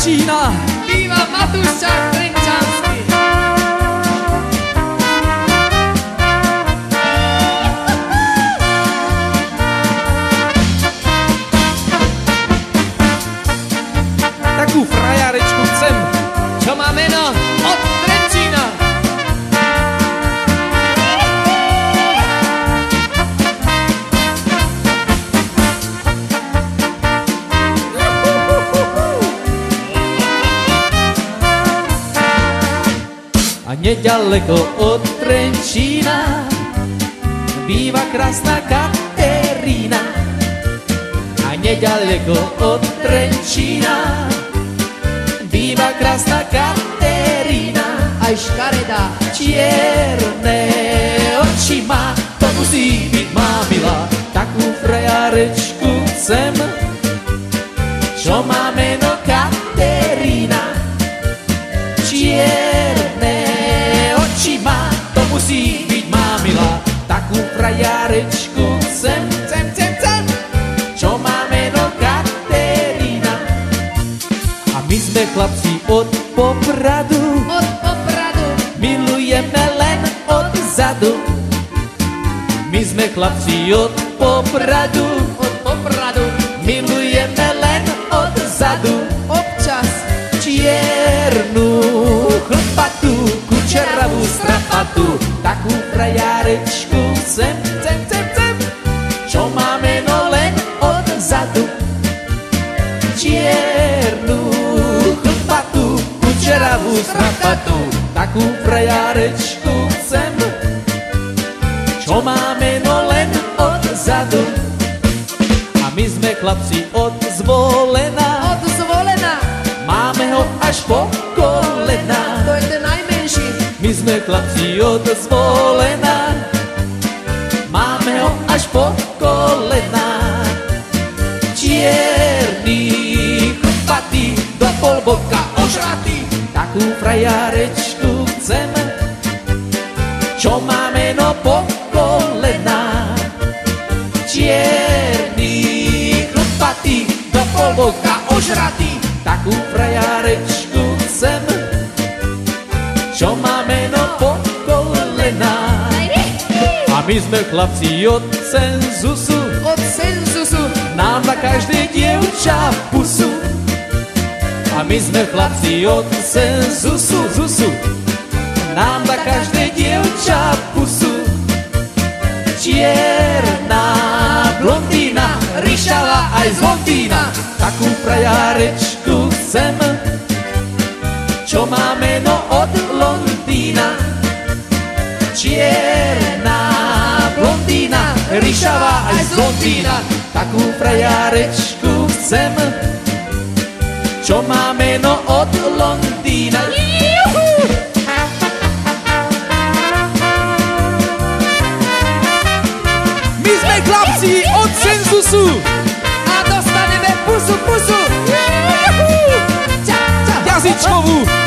Trenčína. Býva Matúščák Trenčánsky. Takú frajarečku chcem, Čo má meno od Trenčína. a nedaleko od Trenčína býva krásna Katerína. A nedaleko od Trenčína býva krásna Katerína. Aj škaredá. Čierne oči má, to musí byť mamila. Takú frajarečku chcem, čo má meno Katerína. Čierne oči má, to musí byť mamila. Takú frajarečku chcem, čo má meno Katerína. A my sme chlapci od Popradu, Od Popradu. milujeme len odzadu. My sme chlapci od Popradu, Od Popradu. milujeme len odzadu. Občas. Čiernu chlpatú, kučeravú strapatú, takú frajarečku chcem, čo má meno len odzadu. Čiernu chlpatú, kučeravú strapatú, takú frajarečku chcem, čo má meno len odzadu. A my sme chlapci od Zvolena, Od Zvolena. máme ho až po kolena. To je ten najmenší. My sme chlapci od Zvolena, máme ho až po kolena. Čierny, chlpatý, do polboka ožratý, takú frajarečku chcem, čo má meno po kolena. Čierny, chlpatý, do polboka ožratý, takú frajarečku chcem, čo má meno po kolena. A my sme chlapci od Cenzusu, Od Senzusu. nám dá každé dievča pusu. A my sme chlapci od Cenzusu, nám dá každé dievča pusu. Čierna blondína, ryšava aj z Londýna, takú frajarečku chcem, čo má meno od Londýna. Čierna blondína, ryšava aj z Londýna, takú frajarečku chcem, čo má meno od Londýna. My sme chlapci od Cenzusu A dostaneme pusu. jazyčkovú.